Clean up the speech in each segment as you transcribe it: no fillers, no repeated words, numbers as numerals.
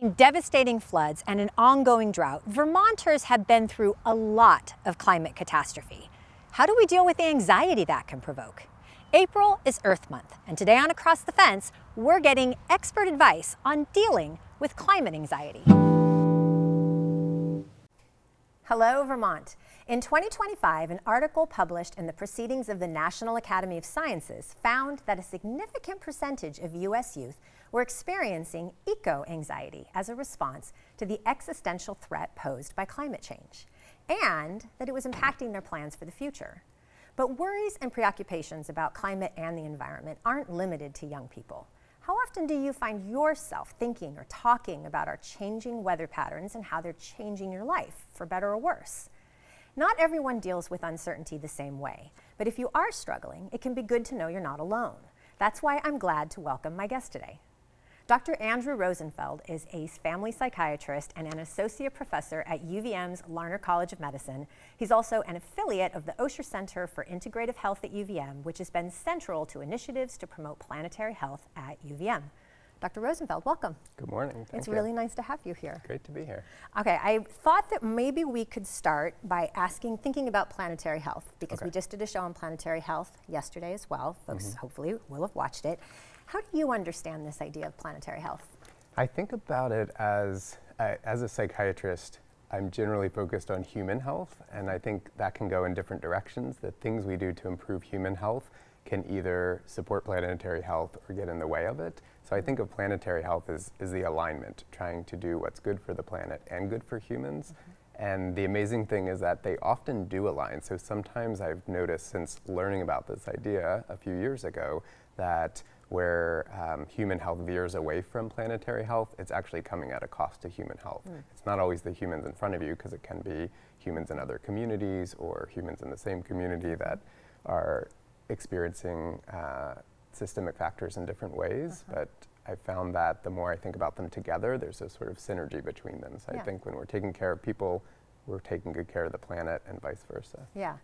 Devastating floods and an ongoing drought, Vermonters have been through a lot of climate catastrophe. How do we deal with the anxiety that can provoke? April is Earth Month, and today on Across the Fence, we're getting expert advice on dealing with climate anxiety. Hello, Vermont. In 2025, an article published in the Proceedings of the National Academy of Sciences found that a significant percentage of U.S. youth were experiencing eco-anxiety as a response to the existential threat posed by climate change, and that it was impacting their plans for the future. But worries and preoccupations about climate and the environment aren't limited to young people. How often do you find yourself thinking or talking about our changing weather patterns and how they're changing your life, for better or worse? Not everyone deals with uncertainty the same way, but if you are struggling, it can be good to know you're not alone. That's why I'm glad to welcome my guest today. Dr. Andrew Rosenfeld is a family psychiatrist and an associate professor at UVM's Larner College of Medicine. He's also an affiliate of the Osher Center for Integrative Health at UVM, which has been central to initiatives to promote planetary health at UVM. Dr. Rosenfeld, welcome. Good morning. Thank you. It's really nice to have you here. Great to be here. Okay, I thought that maybe we could start by thinking about planetary health, because we just did a show on planetary health yesterday as well. Folks hopefully will have watched it. How do you understand this idea of planetary health? I think about it as a psychiatrist, I'm generally focused on human health, and I think that can go in different directions. The things we do to improve human health can either support planetary health or get in the way of it. So I think of planetary health as the alignment, trying to do what's good for the planet and good for humans. And the amazing thing is that they often do align. So sometimes I've noticed, since learning about this idea a few years ago, that where human health veers away from planetary health, it's actually coming at a cost to human health. It's not always the humans in front of you, because it can be humans in other communities or humans in the same community that are experiencing systemic factors in different ways. But I found that the more I think about them together, there's a sort of synergy between them. So I think when we're taking care of people, we're taking good care of the planet, and vice versa. Yeah.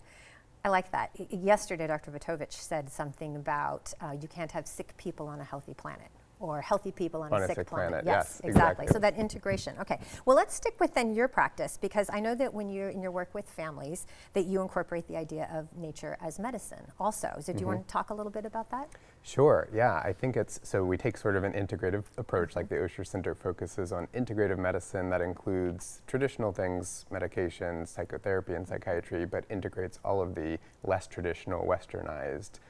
I like that. Yesterday, Dr. Vitovich said something about you can't have sick people on a healthy planet, or healthy people on a sick planet. Yes, exactly. So that integration. Okay. Well, let's stick with then your practice, because I know that when you're in your work with families, that you incorporate the idea of nature as medicine also. So do you want to talk a little bit about that? Sure, yeah. I think so we take sort of an integrative approach, like the Osher Center focuses on integrative medicine that includes traditional things, medications, psychotherapy, and psychiatry, but integrates all of the less traditional, westernized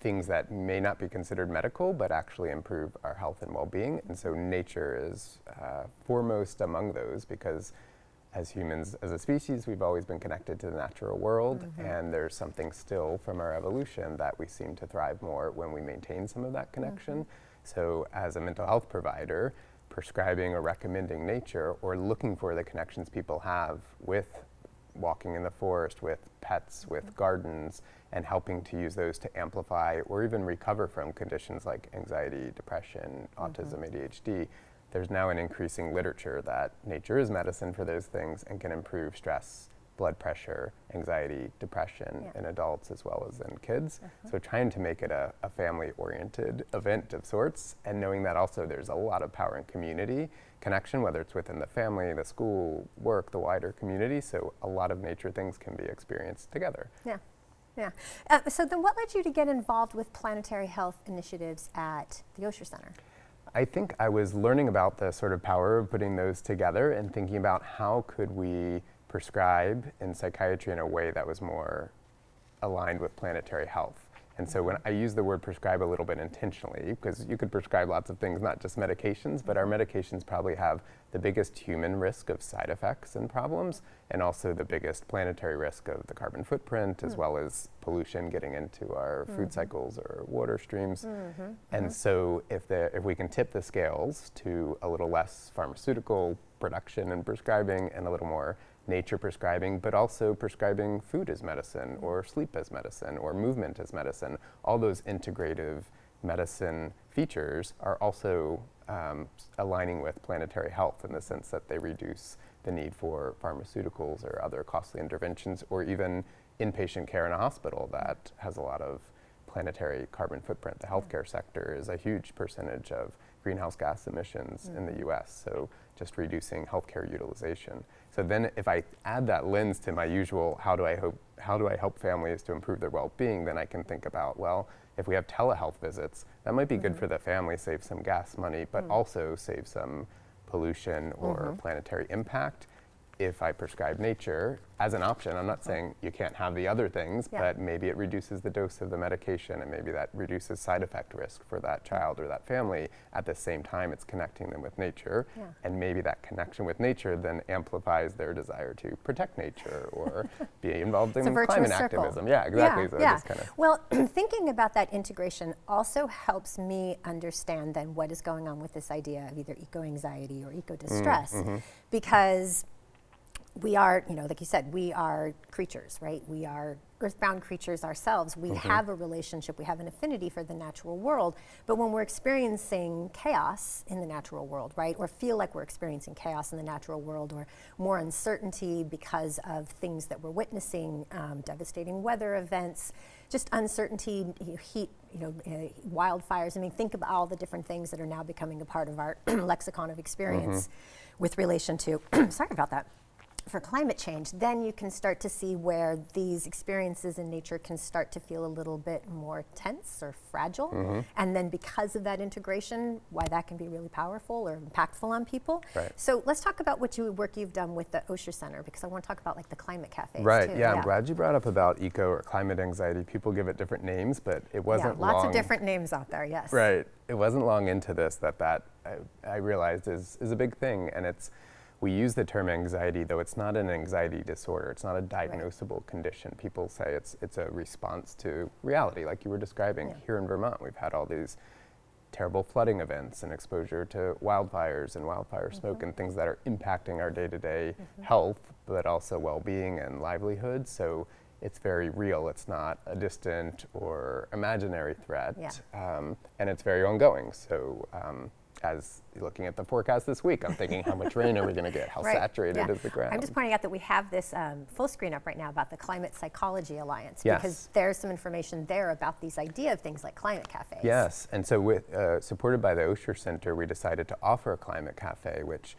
things that may not be considered medical, but actually improve our health and well-being. And so nature is foremost among those, because as humans, as a species, we've always been connected to the natural world, and there's something still from our evolution that we seem to thrive more when we maintain some of that connection. So as a mental health provider, prescribing or recommending nature, or looking for the connections people have with walking in the forest, with pets, with gardens, and helping to use those to amplify or even recover from conditions like anxiety, depression, autism, ADHD. There's now an increasing literature that nature is medicine for those things and can improve stress, blood pressure, anxiety, depression in adults as well as in kids. So trying to make it a family-oriented event of sorts, and knowing that also there's a lot of power in community connection, whether it's within the family, the school, work, the wider community. So a lot of nature things can be experienced together. Yeah. Yeah. So then what led you to get involved with planetary health initiatives at the Osher Center? I think I was learning about the sort of power of putting those together and thinking about how could we prescribe in psychiatry in a way that was more aligned with planetary health. And so when I use the word prescribe a little bit intentionally, because you could prescribe lots of things, not just medications, but our medications probably have the biggest human risk of side effects and problems, and also the biggest planetary risk of the carbon footprint, as well as pollution getting into our food cycles or water streams. And so if we can tip the scales to a little less pharmaceutical production and prescribing, and a little more nature prescribing, but also prescribing food as medicine, or sleep as medicine, or movement as medicine. All those integrative medicine features are also aligning with planetary health, in the sense that they reduce the need for pharmaceuticals or other costly interventions, or even inpatient care in a hospital that has a lot of planetary carbon footprint. The healthcare sector is a huge percentage of greenhouse gas emissions in the US, so just reducing healthcare utilization. So then if I add that lens to my usual, how do I help families to improve their well-being, then I can think about, well, if we have telehealth visits, that might be good for the family, save some gas money, but also save some pollution or planetary impact. If I prescribe nature as an option, I'm not saying you can't have the other things, but maybe it reduces the dose of the medication, and maybe that reduces side effect risk for that child or that family. At the same time, it's connecting them with nature, and maybe that connection with nature then amplifies their desire to protect nature or be involved in climate activism. Yeah, exactly. So just kind of well, thinking about that integration also helps me understand then what is going on with this idea of either eco-anxiety or eco-distress, because we are, like you said, we are creatures, right? We are earthbound creatures ourselves. We have a relationship, we have an affinity for the natural world, but when we're experiencing chaos in the natural world, right, or feel like we're experiencing chaos in the natural world, or more uncertainty because of things that we're witnessing, devastating weather events, just uncertainty, heat, wildfires. I mean, think about all the different things that are now becoming a part of our lexicon of experience with relation to, sorry about that, for climate change. Then you can start to see where these experiences in nature can start to feel a little bit more tense or fragile. And then because of that integration, why that can be really powerful or impactful on people. Right. So let's talk about what work you've done with the Osher Center, because I want to talk about like the climate cafes right, too. yeah, I'm glad you brought up about eco or climate anxiety. People give it different names, but it wasn't lots long. of different names out there, yes. Right, it wasn't long into this that I realized is a big thing, and we use the term anxiety, though it's not an anxiety disorder. It's not a diagnosable condition. People say it's a response to reality, like you were describing. Here in Vermont, we've had all these terrible flooding events and exposure to wildfires and wildfire smoke and things that are impacting our day-to-day health, but also well-being and livelihood. So it's very real. It's not a distant or imaginary threat, and it's very ongoing. So as looking at the forecast this week, I'm thinking, how much rain are we going to get? How saturated is the ground? I'm just pointing out that we have this full screen up right now about the Climate Psychology Alliance, because there's some information there about these idea of things like climate cafes. Yes, and so with, supported by the Osher Center, we decided to offer a climate cafe, which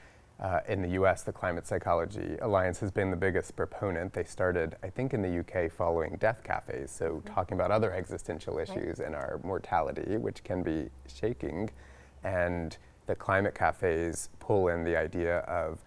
in the US, the Climate Psychology Alliance has been the biggest proponent. They started, I think, in the UK following death cafes, so talking about other existential issues and our mortality, which can be shaking. And the climate cafes pull in the idea of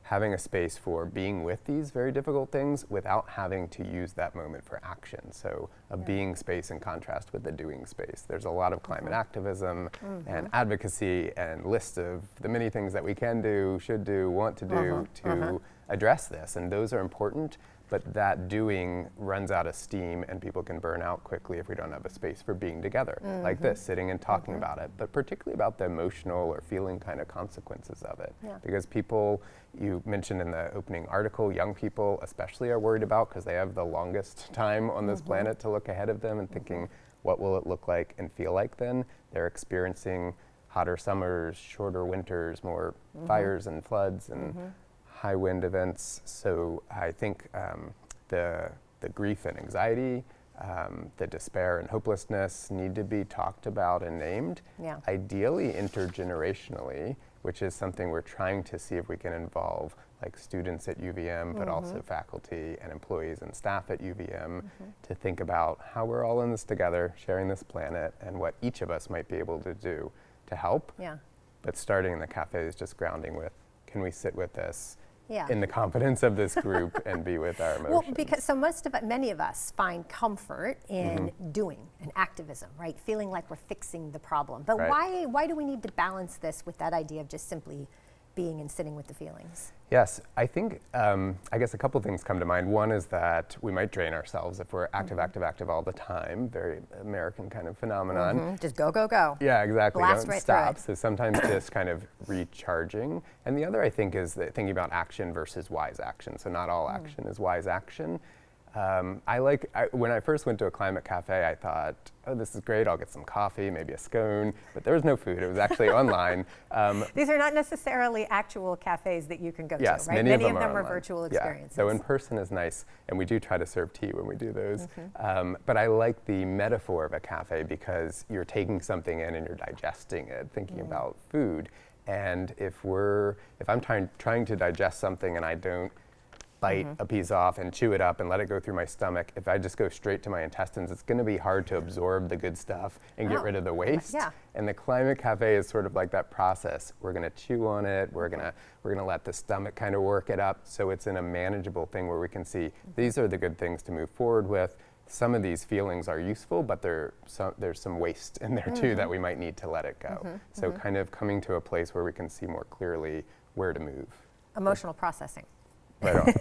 having a space for being with these very difficult things without having to use that moment for action. So a being space in contrast with the doing space. There's a lot of climate activism and advocacy and lists of the many things that we can do, should do, want to do to address this. And those are important, but that doing runs out of steam and people can burn out quickly if we don't have a space for being together, like this, sitting and talking about it, but particularly about the emotional or feeling kind of consequences of it. Because people, you mentioned in the opening article, young people especially are worried about, because they have the longest time on this planet to look ahead of them and thinking, what will it look like and feel like then? They're experiencing hotter summers, shorter winters, more fires and floods and high wind events. So I think the grief and anxiety, the despair and hopelessness need to be talked about and named, ideally intergenerationally, which is something we're trying to see if we can involve like students at UVM, but also faculty and employees and staff at UVM to think about how we're all in this together, sharing this planet, and what each of us might be able to do to help. But starting in the cafe is just grounding with, can we sit with this in the confidence of this group and be with our emotions? Well, because so many of us find comfort in doing and activism, right? Feeling like we're fixing the problem. But why do we need to balance this with that idea of just simply being and sitting with the feelings? Yes, I think, I guess a couple things come to mind. One is that we might drain ourselves if we're active all the time, very American kind of phenomenon. Just go, go, go. Yeah, exactly, Blast don't right stop. through So sometimes just kind of recharging. And the other, I think, is that thinking about action versus wise action. So not all action is wise action. When I first went to a climate cafe, I thought, oh, this is great, I'll get some coffee, maybe a scone, but there was no food. It was actually online. These are not necessarily actual cafes that you can go Yes, to, right? many of them are online. virtual Yeah. experiences. So in person is nice, and we do try to serve tea when we do those. But I like the metaphor of a cafe because you're taking something in and you're digesting it, thinking about food. And if I'm trying to digest something and I don't bite a piece off and chew it up and let it go through my stomach, if I just go straight to my intestines, it's going to be hard to absorb the good stuff and get rid of the waste. Yeah. And the climate cafe is sort of like that process. We're going to chew on it. We're going to let the stomach kind of work it up, so it's in a manageable thing where we can see these are the good things to move forward with. Some of these feelings are useful, but there's some waste in there too that we might need to let it go. So kind of coming to a place where we can see more clearly where to move. Emotional processing. Right on.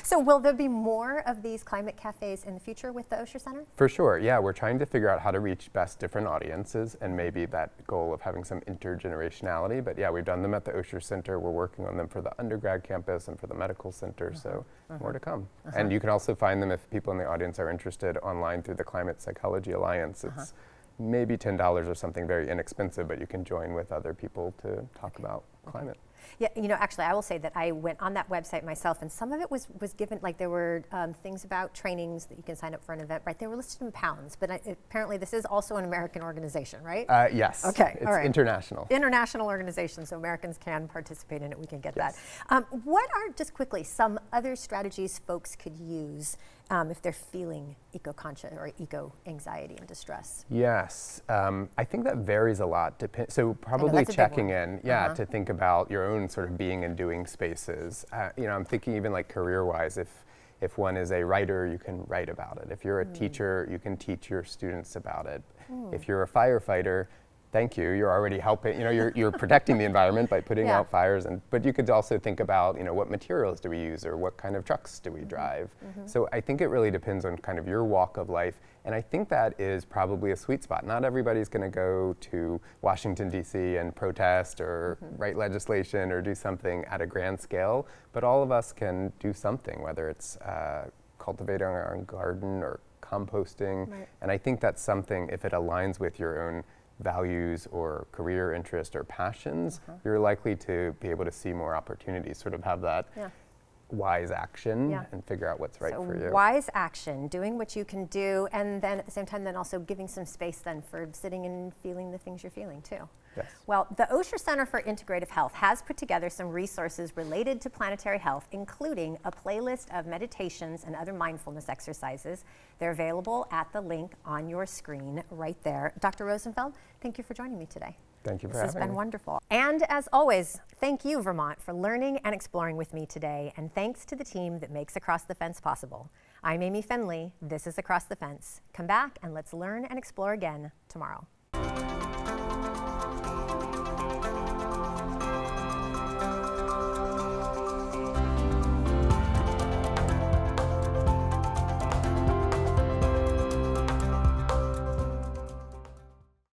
So will there be more of these climate cafes in the future with the Osher Center? For sure, yeah. We're trying to figure out how to reach best different audiences and maybe that goal of having some intergenerationality. But yeah, we've done them at the Osher Center. We're working on them for the undergrad campus and for the medical center, so more to come. And you can also find them, if people in the audience are interested, online through the Climate Psychology Alliance. It's maybe $10 or something, very inexpensive, but you can join with other people to talk about climate. Yeah, you know, actually, I will say that I went on that website myself, and some of it was given, like there were things about trainings that you can sign up for an event, right? They were listed in pounds, but apparently this is also an American organization, right? Yes. Okay, it's all right. international. International organization, so Americans can participate in it. We can get Yes. that. What are, just quickly, some other strategies folks could use if they're feeling eco-conscious or eco-anxiety and distress? Yes, I think that varies a lot. So probably checking in, to think about your own sort of being and doing spaces. I'm thinking even like career-wise, if one is a writer, you can write about it. If you're a teacher, you can teach your students about it. If you're a firefighter, thank you. You're already helping. You're protecting the environment by putting out fires, but you could also think about, what materials do we use or what kind of trucks do we drive. So I think it really depends on kind of your walk of life, and I think that is probably a sweet spot. Not everybody's going to go to Washington D.C. and protest or write legislation or do something at a grand scale, but all of us can do something, whether it's cultivating our own garden or composting. And I think that's something, if it aligns with your own values or career interest or passions, you're likely to be able to see more opportunities, sort of have that wise action and figure out what's right for you. Wise action, doing what you can do, and then at the same time then also giving some space then for sitting and feeling the things you're feeling too. Yes. Well, the Osher Center for Integrative Health has put together some resources related to planetary health, including a playlist of meditations and other mindfulness exercises. They're available at the link on your screen right there. Dr. Rosenfeld, thank you for joining me today. Thank you for having me. This has been me. wonderful. And as always, thank you, Vermont, for learning and exploring with me today. And thanks to the team that makes Across the Fence possible. I'm Amy Fenley. This is Across the Fence. Come back and let's learn and explore again tomorrow.